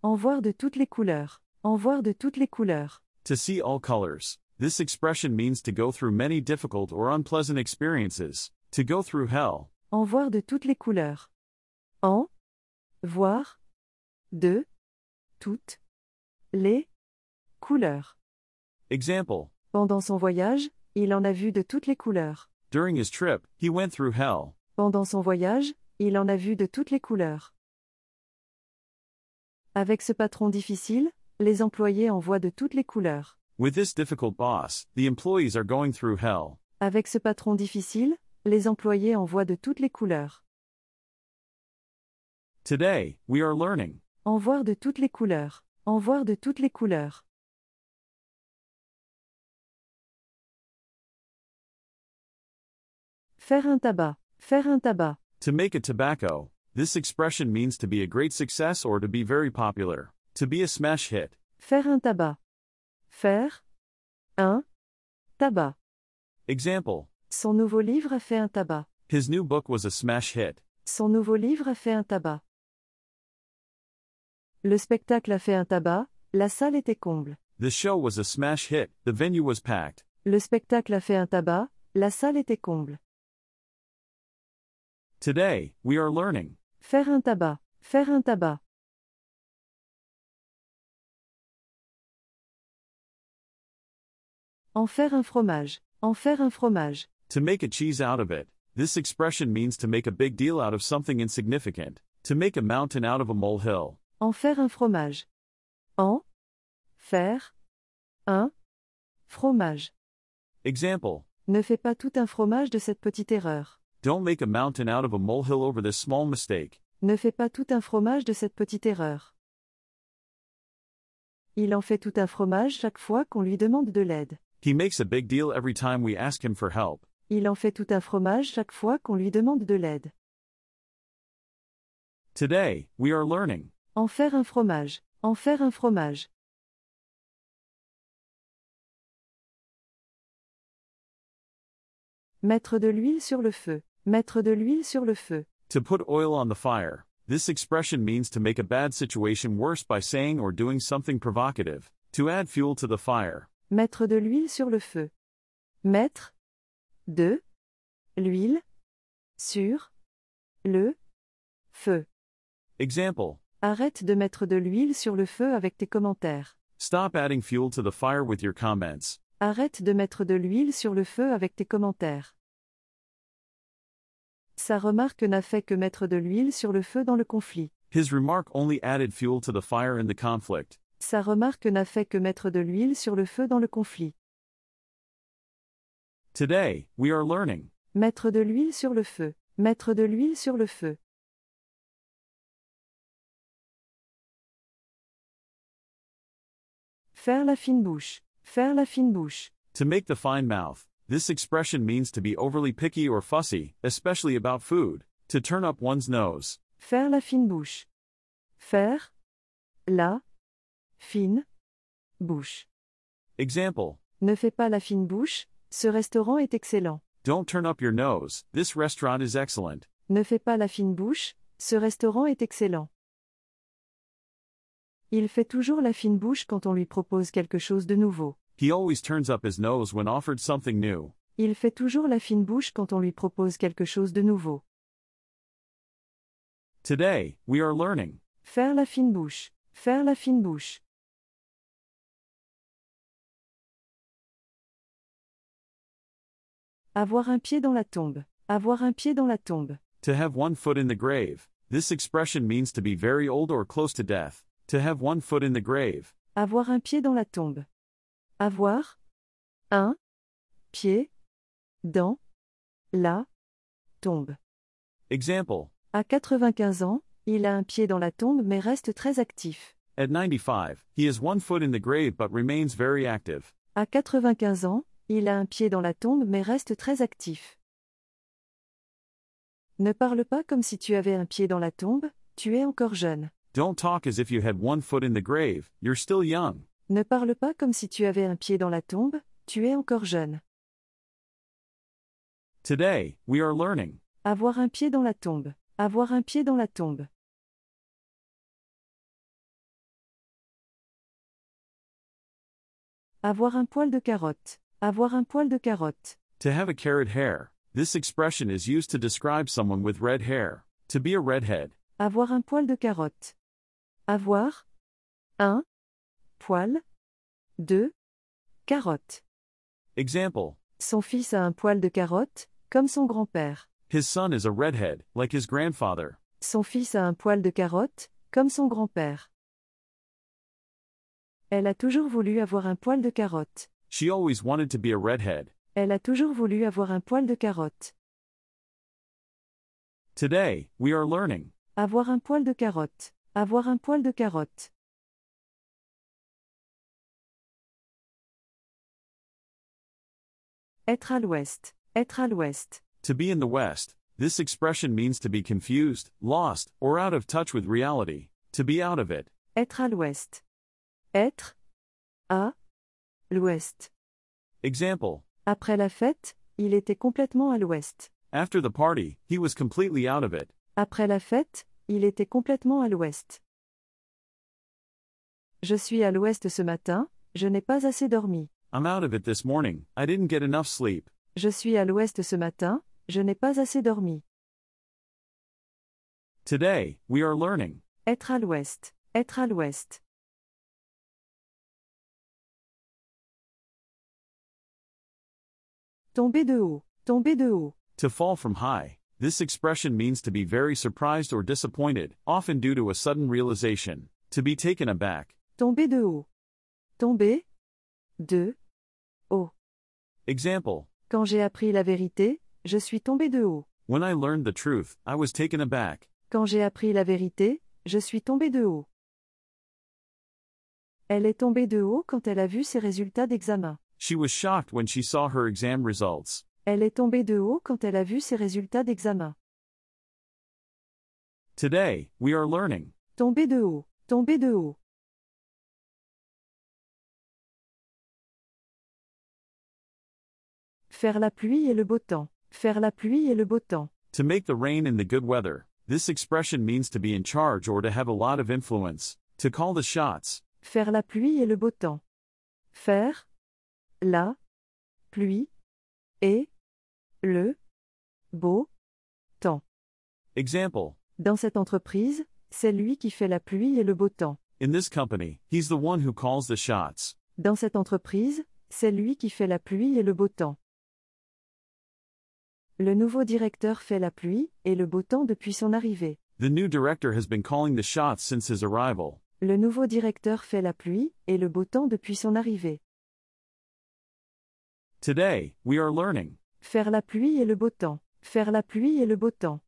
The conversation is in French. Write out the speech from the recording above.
En voir de toutes les couleurs. En voir de toutes les couleurs. To see all colors. This expression means to go through many difficult or unpleasant experiences. To go through hell. En voir de toutes les couleurs. En voir de toutes les couleurs. Example. Pendant son voyage, il en a vu de toutes les couleurs. During his trip, he went through hell. Pendant son voyage, il en a vu de toutes les couleurs. Avec ce patron difficile, les employés en voient de toutes les couleurs. With this difficult boss, the employees are going through hell. Avec ce patron difficile, les employés en voient de toutes les couleurs. Today, we are learning. En voir de toutes les couleurs. En voir de toutes les couleurs. Faire un tabac. Faire un tabac. To make a tobacco. This expression means to be a great success or to be very popular. To be a smash hit. Faire un tabac. Faire un tabac. Example. Son nouveau livre a fait un tabac. His new book was a smash hit. Son nouveau livre a fait un tabac. Le spectacle a fait un tabac, la salle était comble. The show was a smash hit, the venue was packed. Le spectacle a fait un tabac, la salle était comble. Today, we are learning. Faire un tabac. Faire un tabac. En faire un fromage. En faire un fromage. To make a cheese out of it. This expression means to make a big deal out of something insignificant. To make a mountain out of a molehill. En faire un fromage. En faire un fromage. Example. Ne fais pas tout un fromage de cette petite erreur. Don't make a mountain out of a molehill over this small mistake. Ne fais pas tout un fromage de cette petite erreur. Il en fait tout un fromage chaque fois qu'on lui demande de l'aide. He makes a big deal every time we ask him for help. Il en fait tout un fromage chaque fois qu'on lui demande de l'aide. Today, we are learning. En faire un fromage. En faire un fromage. Mettre de l'huile sur le feu. Mettre de l'huile sur le feu. To put oil on the fire. This expression means to make a bad situation worse by saying or doing something provocative. To add fuel to the fire. Mettre de l'huile sur le feu. Mettre de l'huile sur le feu. Example. Arrête de mettre de l'huile sur le feu avec tes commentaires. Stop adding fuel to the fire with your comments. Arrête de mettre de l'huile sur le feu avec tes commentaires. Sa remarque n'a fait que mettre de l'huile sur le feu dans le conflit. His remark only added fuel to the fire in the conflict. Sa remarque n'a fait que mettre de l'huile sur le feu dans le conflit. Today, we are learning. Mettre de l'huile sur le feu. Mettre de l'huile sur le feu. Faire la fine bouche. Faire la fine bouche. To make the fine mouth. This expression means to be overly picky or fussy, especially about food. To turn up one's nose. Faire la fine bouche. Faire la fine bouche. Example. Ne fais pas la fine bouche, ce restaurant est excellent. Don't turn up your nose, this restaurant is excellent. Ne fais pas la fine bouche, ce restaurant est excellent. Il fait toujours la fine bouche quand on lui propose quelque chose de nouveau. He always turns up his nose when offered something new. Il fait toujours la fine bouche quand on lui propose quelque chose de nouveau. Today, we are learning. Faire la fine bouche. Faire la fine bouche. Avoir un pied dans la tombe. Avoir un pied dans la tombe. To have one foot in the grave. This expression means to be very old or close to death. To have one foot in the grave. Avoir un pied dans la tombe. Avoir un pied dans la tombe. Example. À 95 ans, il a un pied dans la tombe mais reste très actif. At 95, he has one foot in the grave but remains very active. À 95 ans, il a un pied dans la tombe mais reste très actif. Ne parle pas comme si tu avais un pied dans la tombe, tu es encore jeune. Don't talk as if you had one foot in the grave, you're still young. Ne parle pas comme si tu avais un pied dans la tombe, tu es encore jeune. Today, we are learning. Avoir un pied dans la tombe. Avoir un pied dans la tombe. Avoir un poil de carotte. Avoir un poil de carotte. To have a carrot hair. This expression is used to describe someone with red hair. To be a redhead. Avoir un poil de carotte. Avoir. Un. Poil. De. Carotte. Example. Son fils a un poil de carotte, comme son grand-père. His son is a redhead, like his grandfather. Son fils a un poil de carotte, comme son grand-père. Elle a toujours voulu avoir un poil de carotte. She always wanted to be a redhead. Elle a toujours voulu avoir un poil de carotte. Today, we are learning. Avoir un poil de carotte. Avoir un poil de carotte. Être à l'ouest. Être à l'ouest. To be in the West. This expression means to be confused, lost, or out of touch with reality. To be out of it. Être à l'ouest. Être. À. L'ouest. Example. Après la fête, il était complètement à l'ouest. After the party, he was completely out of it. Après la fête, il était complètement à l'ouest. Je suis à l'ouest ce matin, je n'ai pas assez dormi. I'm out of it this morning, I didn't get enough sleep. Je suis à l'ouest ce matin, je n'ai pas assez dormi. Today, we are learning. Être à l'ouest. Être à l'ouest. Tomber de haut. Tomber de haut. To fall from high. This expression means to be very surprised or disappointed, often due to a sudden realization. To be taken aback. Tomber de haut. Tomber. De. Haut. Example. Quand j'ai appris la vérité, je suis tombé de haut. When I learned the truth, I was taken aback. Quand j'ai appris la vérité, je suis tombé de haut. Elle est tombée de haut quand elle a vu ses résultats d'examen. She was shocked when she saw her exam results. Elle est tombée de haut quand elle a vu ses résultats d'examen. Today, we are learning. Tomber de haut. Tomber de haut. Faire la pluie et le beau temps. Faire la pluie et le beau temps. To make the rain in the good weather. This expression means to be in charge or to have a lot of influence. To call the shots. Faire la pluie et le beau temps. Faire. La. Pluie. Et. Le. Beau. Temps. Example. Dans cette entreprise, c'est lui qui fait la pluie et le beau temps. In this company, he's the one who calls the shots. Dans cette entreprise, c'est lui qui fait la pluie et le beau temps. Le nouveau directeur fait la pluie et le beau temps depuis son arrivée. The new director has been calling the shots since his arrival. Le nouveau directeur fait la pluie et le beau temps depuis son arrivée. Today, we are learning. Faire la pluie et le beau temps. Faire la pluie et le beau temps.